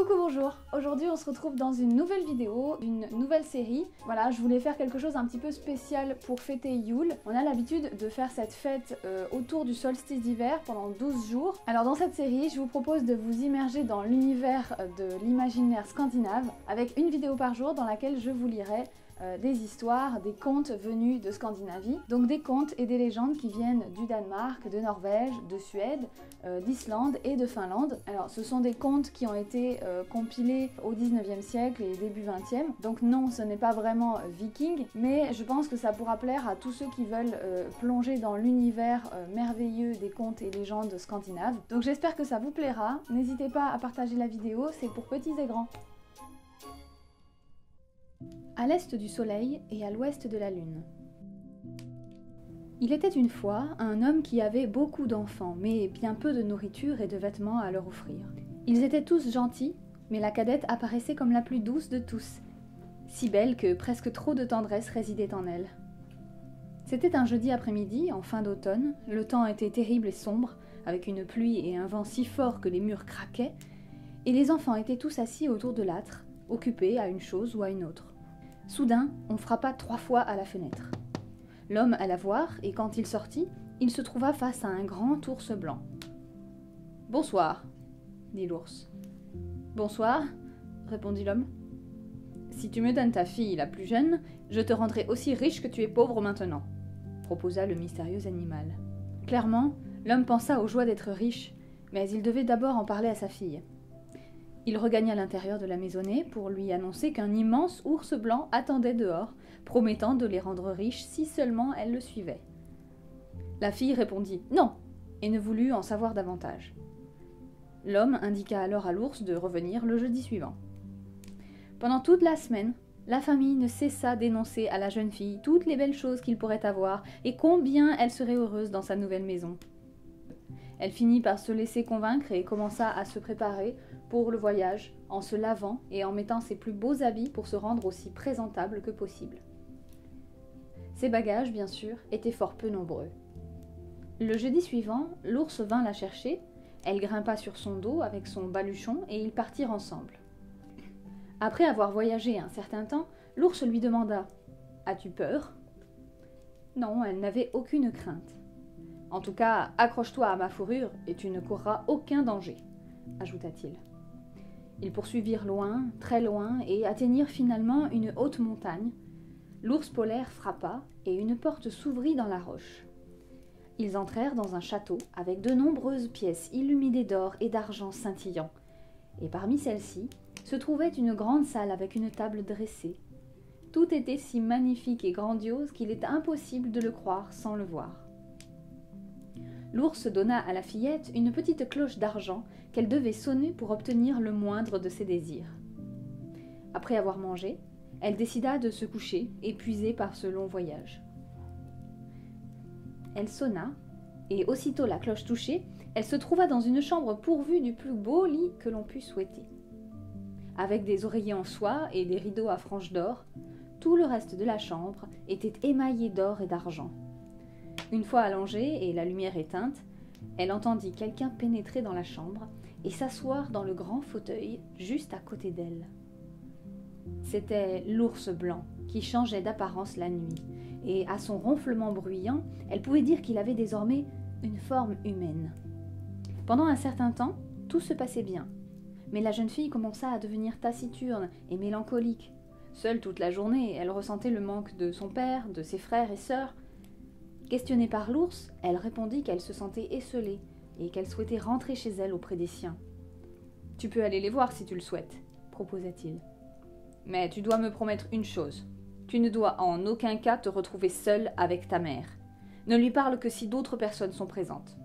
Coucou, bonjour. Aujourd'hui on se retrouve dans une nouvelle vidéo, une nouvelle série. Voilà, je voulais faire quelque chose un petit peu spécial pour fêter Yule. On a l'habitude de faire cette fête autour du solstice d'hiver pendant 12 jours. Alors dans cette série, je vous propose de vous immerger dans l'univers de l'imaginaire scandinave avec une vidéo par jour dans laquelle je vous lirai des histoires, des contes venus de Scandinavie. Donc des contes et des légendes qui viennent du Danemark, de Norvège, de Suède, d'Islande et de Finlande. Alors ce sont des contes qui ont été compilés au 19e siècle et début 20e. Donc non, ce n'est pas vraiment viking, mais je pense que ça pourra plaire à tous ceux qui veulent plonger dans l'univers merveilleux des contes et légendes scandinaves. Donc j'espère que ça vous plaira. N'hésitez pas à partager la vidéo, c'est pour petits et grands. À l'est du soleil et à l'ouest de la lune. Il était une fois un homme qui avait beaucoup d'enfants, mais bien peu de nourriture et de vêtements à leur offrir. Ils étaient tous gentils, mais la cadette apparaissait comme la plus douce de tous, si belle que presque trop de tendresse résidait en elle. C'était un jeudi après-midi, en fin d'automne, le temps était terrible et sombre, avec une pluie et un vent si forts que les murs craquaient, et les enfants étaient tous assis autour de l'âtre, occupés à une chose ou à une autre. Soudain, on frappa 3 fois à la fenêtre. L'homme alla voir, et quand il sortit, il se trouva face à un grand ours blanc. « Bonsoir, » dit l'ours. « Bonsoir, » répondit l'homme. « Si tu me donnes ta fille la plus jeune, je te rendrai aussi riche que tu es pauvre maintenant, » proposa le mystérieux animal. Clairement, l'homme pensa aux joies d'être riche, mais il devait d'abord en parler à sa fille. Il regagna l'intérieur de la maisonnée pour lui annoncer qu'un immense ours blanc attendait dehors, promettant de les rendre riches si seulement elle le suivait. La fille répondit « non » et ne voulut en savoir davantage. L'homme indiqua alors à l'ours de revenir le jeudi suivant. Pendant toute la semaine, la famille ne cessa d'énoncer à la jeune fille toutes les belles choses qu'il pourrait avoir et combien elle serait heureuse dans sa nouvelle maison. Elle finit par se laisser convaincre et commença à se préparer pour le voyage, en se lavant et en mettant ses plus beaux habits pour se rendre aussi présentable que possible. Ses bagages, bien sûr, étaient fort peu nombreux. Le jeudi suivant, l'ours vint la chercher, elle grimpa sur son dos avec son baluchon et ils partirent ensemble. Après avoir voyagé un certain temps, l'ours lui demanda « As-tu peur ?» Non, elle n'avait aucune crainte. « En tout cas, accroche-toi à ma fourrure et tu ne courras aucun danger », ajouta-t-il. Ils poursuivirent loin, très loin, et atteignirent finalement une haute montagne. L'ours polaire frappa, et une porte s'ouvrit dans la roche. Ils entrèrent dans un château, avec de nombreuses pièces illuminées d'or et d'argent scintillant. Et parmi celles-ci, se trouvait une grande salle avec une table dressée. Tout était si magnifique et grandiose qu'il est impossible de le croire sans le voir. L'ours donna à la fillette une petite cloche d'argent qu'elle devait sonner pour obtenir le moindre de ses désirs. Après avoir mangé, elle décida de se coucher, épuisée par ce long voyage. Elle sonna, et aussitôt la cloche touchée, elle se trouva dans une chambre pourvue du plus beau lit que l'on pût souhaiter. Avec des oreillers en soie et des rideaux à franges d'or, tout le reste de la chambre était émaillé d'or et d'argent. Une fois allongée et la lumière éteinte, elle entendit quelqu'un pénétrer dans la chambre et s'asseoir dans le grand fauteuil juste à côté d'elle. C'était l'ours blanc qui changeait d'apparence la nuit, et à son ronflement bruyant, elle pouvait dire qu'il avait désormais une forme humaine. Pendant un certain temps, tout se passait bien, mais la jeune fille commença à devenir taciturne et mélancolique. Seule toute la journée, elle ressentait le manque de son père, de ses frères et sœurs. Questionnée par l'ours, elle répondit qu'elle se sentait esseulée et qu'elle souhaitait rentrer chez elle auprès des siens. « Tu peux aller les voir si tu le souhaites, » proposa-t-il. « Mais tu dois me promettre une chose. Tu ne dois en aucun cas te retrouver seule avec ta mère. Ne lui parle que si d'autres personnes sont présentes.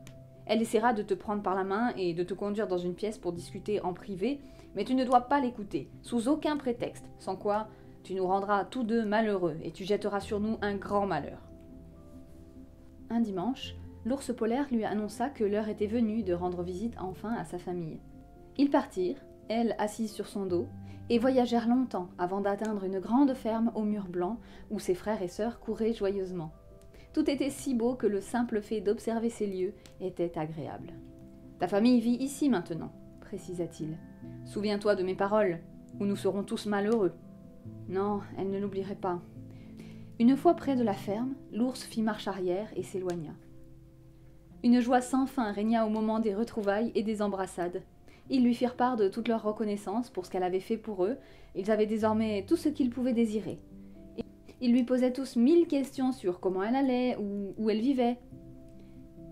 Elle essaiera de te prendre par la main et de te conduire dans une pièce pour discuter en privé, mais tu ne dois pas l'écouter, sous aucun prétexte, sans quoi tu nous rendras tous deux malheureux et tu jetteras sur nous un grand malheur. » Un dimanche, l'ours polaire lui annonça que l'heure était venue de rendre visite enfin à sa famille. Ils partirent, elle assise sur son dos, et voyagèrent longtemps avant d'atteindre une grande ferme aux murs blancs où ses frères et sœurs couraient joyeusement. Tout était si beau que le simple fait d'observer ces lieux était agréable. « Ta famille vit ici maintenant, » précisa-t-il. « Souviens-toi de mes paroles, ou nous serons tous malheureux. » Non, elle ne l'oublierait pas. Une fois près de la ferme, l'ours fit marche arrière et s'éloigna. Une joie sans fin régna au moment des retrouvailles et des embrassades. Ils lui firent part de toute leur reconnaissance pour ce qu'elle avait fait pour eux. Ils avaient désormais tout ce qu'ils pouvaient désirer. Ils lui posaient tous 1000 questions sur comment elle allait ou où elle vivait.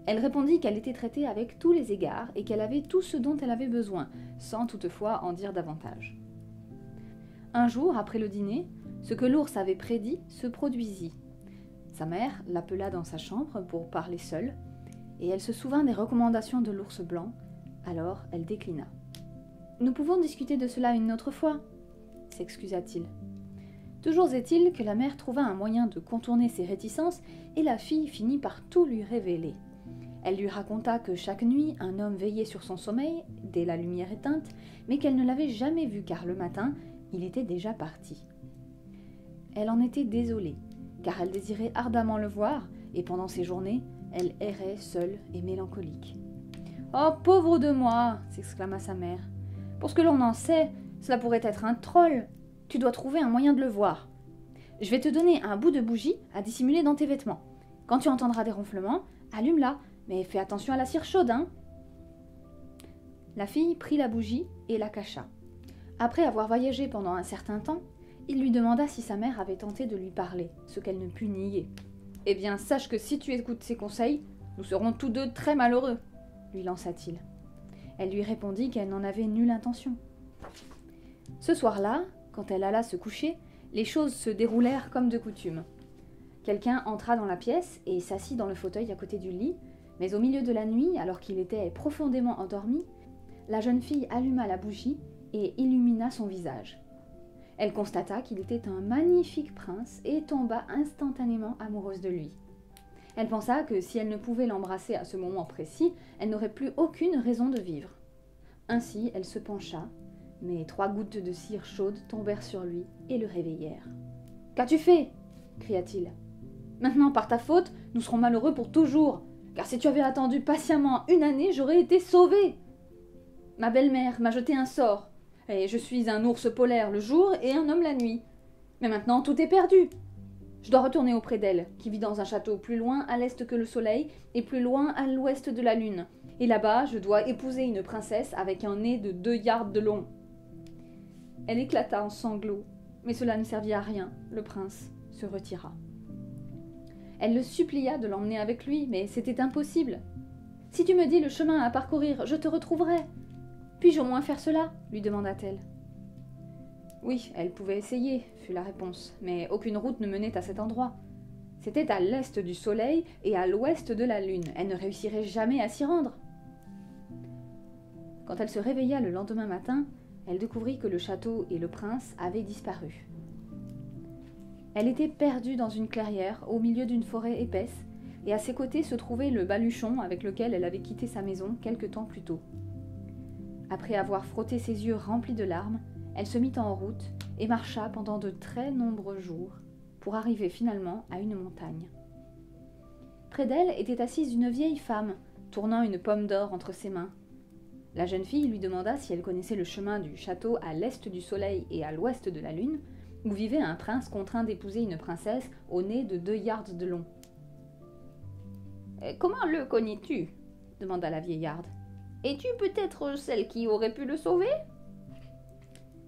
Elle répondit qu'elle était traitée avec tous les égards et qu'elle avait tout ce dont elle avait besoin, sans toutefois en dire davantage. Un jour, après le dîner, ce que l'ours avait prédit se produisit. Sa mère l'appela dans sa chambre pour parler seule, et elle se souvint des recommandations de l'ours blanc, alors elle déclina. « Nous pouvons discuter de cela une autre fois » s'excusa-t-il. Toujours est-il que la mère trouva un moyen de contourner ses réticences et la fille finit par tout lui révéler. Elle lui raconta que chaque nuit, un homme veillait sur son sommeil, dès la lumière éteinte, mais qu'elle ne l'avait jamais vu car le matin, il était déjà parti. Elle en était désolée, car elle désirait ardemment le voir, et pendant ces journées, elle errait seule et mélancolique. « Oh, pauvre de moi !» s'exclama sa mère. « Pour ce que l'on en sait, cela pourrait être un troll. Tu dois trouver un moyen de le voir. Je vais te donner un bout de bougie à dissimuler dans tes vêtements. Quand tu entendras des ronflements, allume-la, mais fais attention à la cire chaude, hein !» La fille prit la bougie et la cacha. Après avoir voyagé pendant un certain temps, il lui demanda si sa mère avait tenté de lui parler, ce qu'elle ne put nier. « Eh bien, sache que si tu écoutes ses conseils, nous serons tous deux très malheureux, » lui lança-t-il. Elle lui répondit qu'elle n'en avait nulle intention. Ce soir-là, quand elle alla se coucher, les choses se déroulèrent comme de coutume. Quelqu'un entra dans la pièce et s'assit dans le fauteuil à côté du lit, mais au milieu de la nuit, alors qu'il était profondément endormi, la jeune fille alluma la bougie et illumina son visage. Elle constata qu'il était un magnifique prince et tomba instantanément amoureuse de lui. Elle pensa que si elle ne pouvait l'embrasser à ce moment précis, elle n'aurait plus aucune raison de vivre. Ainsi, elle se pencha, mais 3 gouttes de cire chaude tombèrent sur lui et le réveillèrent. « Qu'as-tu fait » cria-t-il. « Maintenant, par ta faute, nous serons malheureux pour toujours, car si tu avais attendu patiemment 1 année, j'aurais été sauvée. Ma belle-mère m'a jeté un sort, et je suis un ours polaire le jour et un homme la nuit. Mais maintenant, tout est perdu. Je dois retourner auprès d'elle, qui vit dans un château plus loin à l'est que le soleil et plus loin à l'ouest de la lune. Et là-bas, je dois épouser une princesse avec un nez de 2 yards de long. » Elle éclata en sanglots, mais cela ne servit à rien. Le prince se retira. Elle le supplia de l'emmener avec lui, mais c'était impossible. « Si tu me dis le chemin à parcourir, je te retrouverai. Puis-je au moins faire cela ?» lui demanda-t-elle. Oui, elle pouvait essayer, fut la réponse, mais aucune route ne menait à cet endroit. C'était à l'est du soleil et à l'ouest de la lune. Elle ne réussirait jamais à s'y rendre. Quand elle se réveilla le lendemain matin, elle découvrit que le château et le prince avaient disparu. Elle était perdue dans une clairière au milieu d'une forêt épaisse, et à ses côtés se trouvait le baluchon avec lequel elle avait quitté sa maison quelque temps plus tôt. Après avoir frotté ses yeux remplis de larmes, elle se mit en route et marcha pendant de très nombreux jours pour arriver finalement à une montagne. Près d'elle était assise une vieille femme, tournant une pomme d'or entre ses mains. La jeune fille lui demanda si elle connaissait le chemin du château à l'est du soleil et à l'ouest de la lune, où vivait un prince contraint d'épouser une princesse au nez de 2 yards de long. « Comment le connais-tu » demanda la vieillarde. « Es-tu peut-être celle qui aurait pu le sauver ?»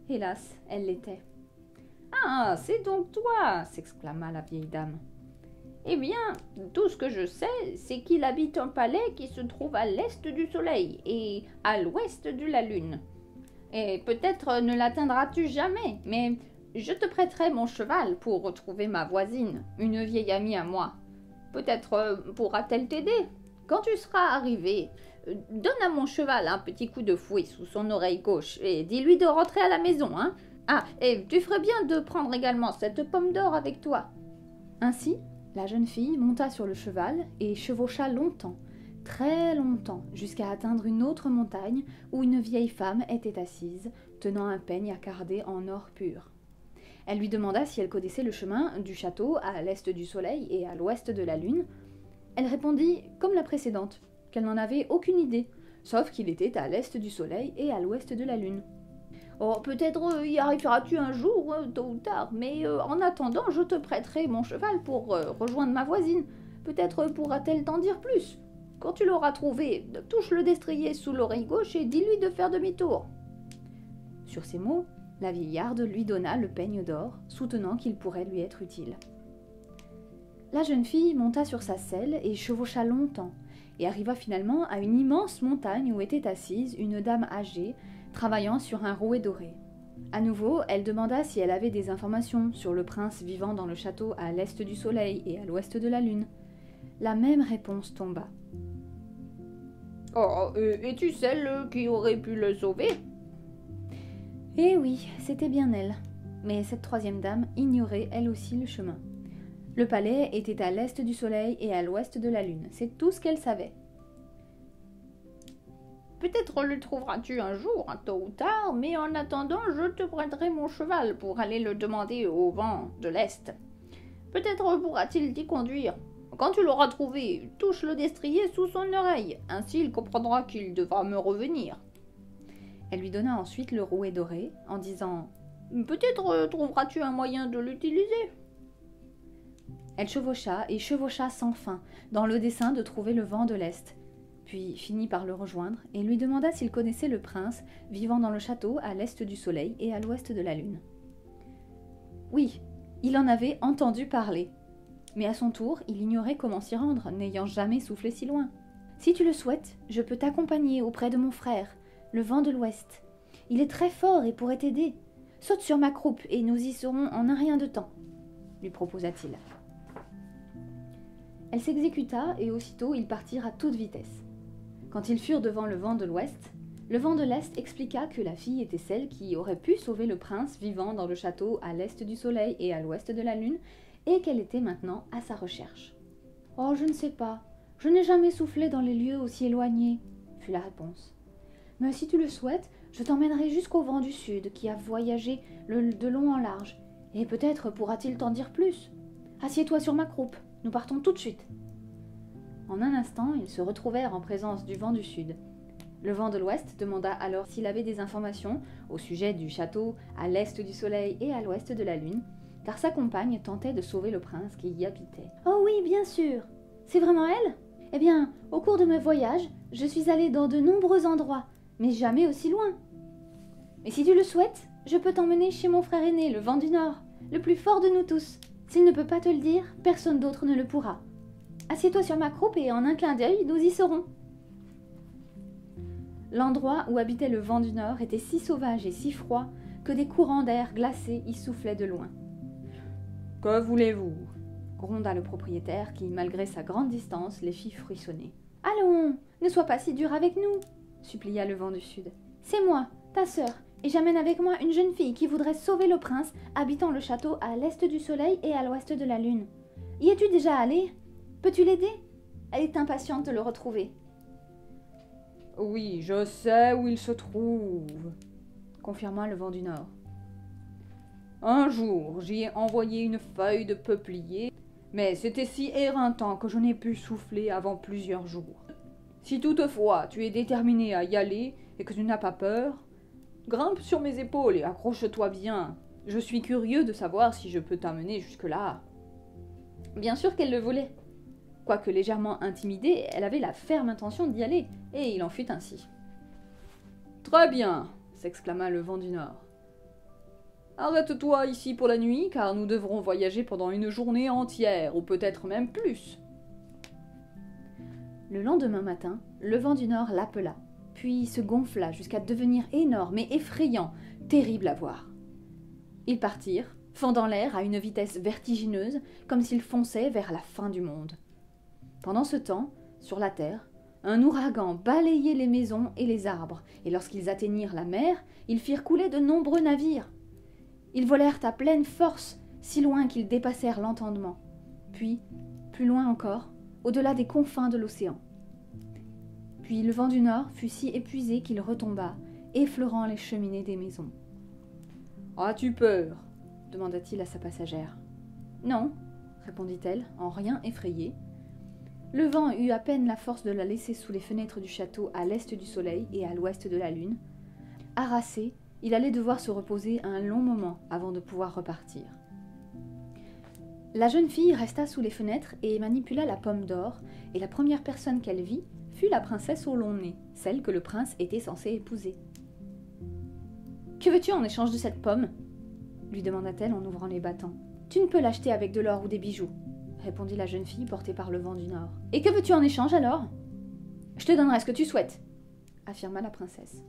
Hélas, elle l'était. « Ah, c'est donc toi !» s'exclama la vieille dame. « Eh bien, tout ce que je sais, c'est qu'il habite un palais qui se trouve à l'est du soleil et à l'ouest de la lune. Et peut-être ne l'atteindras-tu jamais, mais je te prêterai mon cheval pour retrouver ma voisine, une vieille amie à moi. Peut-être pourra-t-elle t'aider. Quand tu seras arrivé, donne à mon cheval un petit coup de fouet sous son oreille gauche et dis-lui de rentrer à la maison, hein. Ah, et tu ferais bien de prendre également cette pomme d'or avec toi. » Ainsi, la jeune fille monta sur le cheval et chevaucha longtemps, très longtemps, jusqu'à atteindre une autre montagne où une vieille femme était assise, tenant un peigne à carder en or pur. Elle lui demanda si elle connaissait le chemin du château à l'est du soleil et à l'ouest de la lune. Elle répondit, comme la précédente, qu'elle n'en avait aucune idée, sauf qu'il était à l'est du soleil et à l'ouest de la lune. « Oh, peut-être y arriveras-tu un jour, tôt ou tard, mais en attendant, je te prêterai mon cheval pour rejoindre ma voisine. Peut-être pourra-t-elle t'en dire plus. Quand tu l'auras trouvé, touche le destrier sous l'oreille gauche et dis-lui de faire demi-tour. » Sur ces mots, la vieillarde lui donna le peigne d'or, soutenant qu'il pourrait lui être utile. La jeune fille monta sur sa selle et chevaucha longtemps, et arriva finalement à une immense montagne où était assise une dame âgée, travaillant sur un rouet doré. À nouveau, elle demanda si elle avait des informations sur le prince vivant dans le château à l'est du soleil et à l'ouest de la lune. La même réponse tomba. « Oh, es-tu celle qui aurait pu le sauver ?» Eh oui, c'était bien elle. Mais cette troisième dame ignorait elle aussi le chemin. Le palais était à l'est du soleil et à l'ouest de la lune. C'est tout ce qu'elle savait. « Peut-être le trouveras-tu un jour, tôt ou tard, mais en attendant, je te prêterai mon cheval pour aller le demander au vent de l'est. Peut-être pourra-t-il t'y conduire. Quand tu l'auras trouvé, touche le destrier sous son oreille, ainsi il comprendra qu'il devra me revenir. » Elle lui donna ensuite le rouet doré, en disant « Peut-être trouveras-tu un moyen de l'utiliser. » Elle chevaucha et chevaucha sans fin, dans le dessein de trouver le vent de l'Est, puis finit par le rejoindre et lui demanda s'il connaissait le prince vivant dans le château à l'est du soleil et à l'ouest de la lune. Oui, il en avait entendu parler, mais à son tour, il ignorait comment s'y rendre, n'ayant jamais soufflé si loin. « Si tu le souhaites, je peux t'accompagner auprès de mon frère, le vent de l'ouest. Il est très fort et pourrait t'aider. Saute sur ma croupe et nous y serons en un rien de temps, » lui proposa-t-il. Elle s'exécuta et aussitôt ils partirent à toute vitesse. Quand ils furent devant le vent de l'ouest, le vent de l'est expliqua que la fille était celle qui aurait pu sauver le prince vivant dans le château à l'est du soleil et à l'ouest de la lune, et qu'elle était maintenant à sa recherche. « Oh, je ne sais pas, je n'ai jamais soufflé dans les lieux aussi éloignés, » fut la réponse. « Mais si tu le souhaites, je t'emmènerai jusqu'au vent du sud qui a voyagé de long en large, et peut-être pourra-t-il t'en dire plus. Assieds-toi sur ma croupe, nous partons tout de suite. » En un instant, ils se retrouvèrent en présence du vent du sud. Le vent de l'ouest demanda alors s'il avait des informations au sujet du château à l'est du soleil et à l'ouest de la lune, car sa compagne tentait de sauver le prince qui y habitait. « Oh oui, bien sûr. C'est vraiment elle ? Eh bien, au cours de mes voyages, je suis allée dans de nombreux endroits, mais jamais aussi loin. Mais si tu le souhaites, je peux t'emmener chez mon frère aîné, le vent du Nord, le plus fort de nous tous. S'il ne peut pas te le dire, personne d'autre ne le pourra. Assieds-toi sur ma croupe et en un clin d'œil, nous y serons. » L'endroit où habitait le vent du Nord était si sauvage et si froid que des courants d'air glacés y soufflaient de loin. « Que voulez-vous » gronda le propriétaire qui, malgré sa grande distance, les fit frissonner. « Allons, ne sois pas si dur avec nous » supplia le vent du Sud. « C'est moi, ta sœur, et j'amène avec moi une jeune fille qui voudrait sauver le prince habitant le château à l'est du soleil et à l'ouest de la lune. Y es-tu déjà allé ? Peux-tu l'aider ? Elle est impatiente de le retrouver. »« Oui, je sais où il se trouve, » confirma le vent du Nord. « Un jour, j'y ai envoyé une feuille de peuplier, mais c'était si éreintant que je n'ai pu souffler avant plusieurs jours. Si toutefois tu es déterminé à y aller et que tu n'as pas peur, grimpe sur mes épaules et accroche-toi bien. Je suis curieux de savoir si je peux t'amener jusque-là. » Bien sûr qu'elle le voulait. Quoique légèrement intimidée, elle avait la ferme intention d'y aller, et il en fut ainsi. « Très bien, » s'exclama le vent du Nord. « Arrête-toi ici pour la nuit, car nous devrons voyager pendant une journée entière, ou peut-être même plus. » Le lendemain matin, le vent du Nord l'appela, puis se gonfla jusqu'à devenir énorme et effrayant, terrible à voir. Ils partirent, fendant l'air à une vitesse vertigineuse, comme s'ils fonçaient vers la fin du monde. Pendant ce temps, sur la terre, un ouragan balayait les maisons et les arbres, et lorsqu'ils atteignirent la mer, ils firent couler de nombreux navires. Ils volèrent à pleine force, si loin qu'ils dépassèrent l'entendement, puis, plus loin encore, au-delà des confins de l'océan. Puis le vent du Nord fut si épuisé qu'il retomba, effleurant les cheminées des maisons. « As-tu peur » demanda-t-il à sa passagère. « Non » répondit-elle, en rien effrayée. Le vent eut à peine la force de la laisser sous les fenêtres du château à l'est du soleil et à l'ouest de la lune. Harassé, il allait devoir se reposer un long moment avant de pouvoir repartir. La jeune fille resta sous les fenêtres et manipula la pomme d'or, et la première personne qu'elle vit fut la princesse au long nez, celle que le prince était censé épouser. « Que veux-tu en échange de cette pomme ?» lui demanda-t-elle en ouvrant les battants. « Tu ne peux l'acheter avec de l'or ou des bijoux, » répondit la jeune fille portée par le vent du nord. « Et que veux-tu en échange alors ?»« Je te donnerai ce que tu souhaites, » affirma la princesse.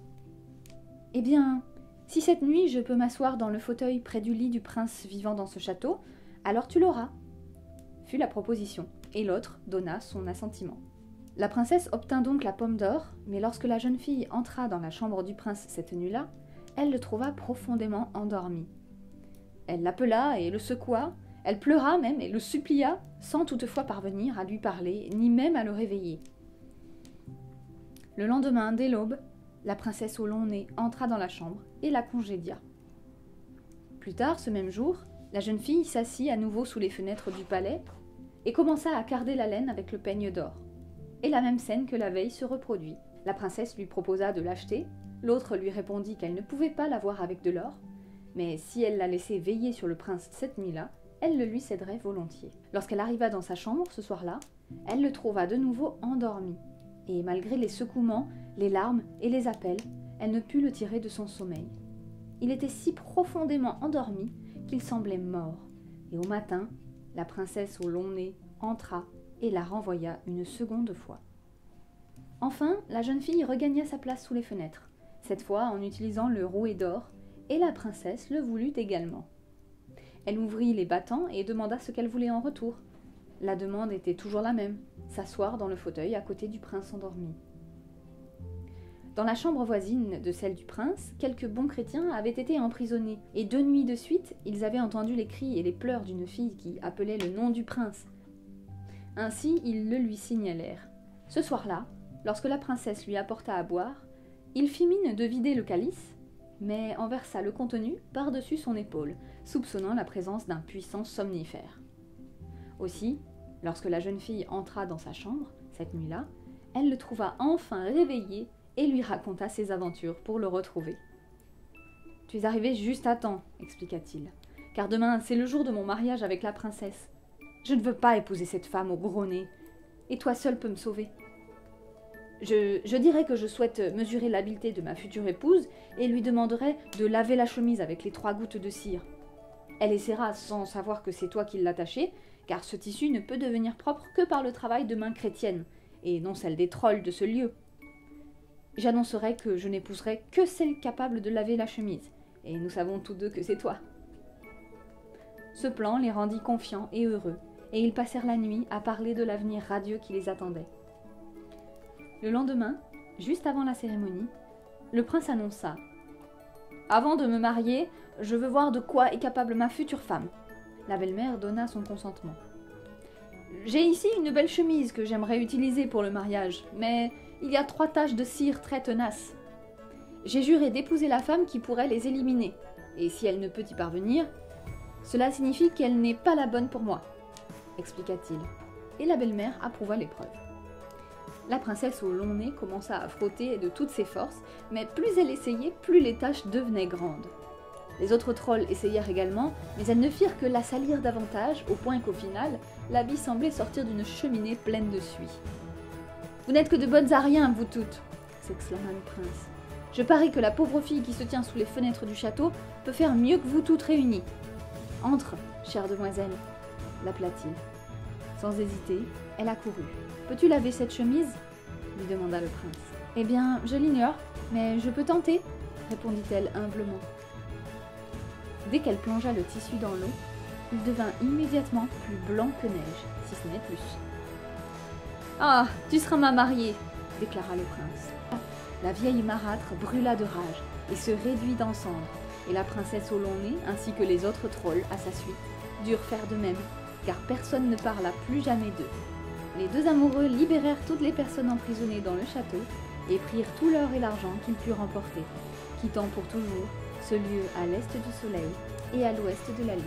« Eh bien, si cette nuit je peux m'asseoir dans le fauteuil près du lit du prince vivant dans ce château, alors tu l'auras, » fut la proposition, et l'autre donna son assentiment. La princesse obtint donc la pomme d'or, mais lorsque la jeune fille entra dans la chambre du prince cette nuit-là, elle le trouva profondément endormi. Elle l'appela et le secoua, elle pleura même et le supplia, sans toutefois parvenir à lui parler, ni même à le réveiller. Le lendemain, dès l'aube, la princesse au long nez entra dans la chambre et la congédia. Plus tard, ce même jour, la jeune fille s'assit à nouveau sous les fenêtres du palais et commença à carder la laine avec le peigne d'or. Et la même scène que la veille se reproduit. La princesse lui proposa de l'acheter, l'autre lui répondit qu'elle ne pouvait pas l'avoir avec de l'or, mais si elle la laissait veiller sur le prince cette nuit-là, elle le lui céderait volontiers. Lorsqu'elle arriva dans sa chambre ce soir-là, elle le trouva de nouveau endormi, et malgré les secouements, les larmes et les appels, elle ne put le tirer de son sommeil. Il était si profondément endormi qu'il semblait mort, et au matin, la princesse au long nez entra et la renvoya une seconde fois. Enfin, la jeune fille regagna sa place sous les fenêtres, cette fois en utilisant le rouet d'or, et la princesse le voulut également. Elle ouvrit les battants et demanda ce qu'elle voulait en retour. La demande était toujours la même, s'asseoir dans le fauteuil à côté du prince endormi. Dans la chambre voisine de celle du prince, quelques bons chrétiens avaient été emprisonnés, et 2 nuits de suite, ils avaient entendu les cris et les pleurs d'une fille qui appelait le nom du prince. Ainsi, ils le lui signalèrent. Ce soir-là, lorsque la princesse lui apporta à boire, il fit mine de vider le calice, mais en versa le contenu par-dessus son épaule, soupçonnant la présence d'un puissant somnifère. Aussi, lorsque la jeune fille entra dans sa chambre, cette nuit-là, elle le trouva enfin réveillé et lui raconta ses aventures pour le retrouver. « Tu es arrivé juste à temps, » expliqua-t-il, « car demain c'est le jour de mon mariage avec la princesse. Je ne veux pas épouser cette femme au gros nez, et toi seul peux me sauver. Je dirai que je souhaite mesurer l'habileté de ma future épouse et lui demanderai de laver la chemise avec les 3 gouttes de cire. Elle essaiera sans savoir que c'est toi qui l'as taché, car ce tissu ne peut devenir propre que par le travail de mains chrétiennes, et non celle des trolls de ce lieu. J'annoncerai que je n'épouserai que celle capable de laver la chemise, et nous savons tous deux que c'est toi. » Ce plan les rendit confiants et heureux, et ils passèrent la nuit à parler de l'avenir radieux qui les attendait. Le lendemain, juste avant la cérémonie, le prince annonça « Avant de me marier, je veux voir de quoi est capable ma future femme. » La belle-mère donna son consentement. « J'ai ici une belle chemise que j'aimerais utiliser pour le mariage, mais il y a 3 taches de cire très tenaces. J'ai juré d'épouser la femme qui pourrait les éliminer, et si elle ne peut y parvenir, cela signifie qu'elle n'est pas la bonne pour moi, » expliqua-t-il, et la belle-mère approuva l'épreuve. La princesse au long nez commença à frotter de toutes ses forces, mais plus elle essayait, plus les taches devenaient grandes. Les autres trolls essayèrent également, mais elles ne firent que la salir davantage, au point qu'au final, l'habit semblait sortir d'une cheminée pleine de suie. « Vous n'êtes que de bonnes à rien, vous toutes !» s'exclama le prince. « Je parie que la pauvre fille qui se tient sous les fenêtres du château peut faire mieux que vous toutes réunies. Entre, chère demoiselle !» l'appela-t-il. Sans hésiter, elle accourut. « Peux-tu laver cette chemise ?» lui demanda le prince. « Eh bien, je l'ignore, mais je peux tenter, » répondit-elle humblement. Dès qu'elle plongea le tissu dans l'eau, il devint immédiatement plus blanc que neige, si ce n'est plus. « Ah, tu seras ma mariée !» déclara le prince. La vieille marâtre brûla de rage et se réduit en cendres, et la princesse au long nez, ainsi que les autres trolls à sa suite, durent faire de même, car personne ne parla plus jamais d'eux. Les 2 amoureux libérèrent toutes les personnes emprisonnées dans le château et prirent tout l'or et l'argent qu'ils purent emporter, quittant pour toujours ce lieu à l'est du soleil et à l'ouest de la lune.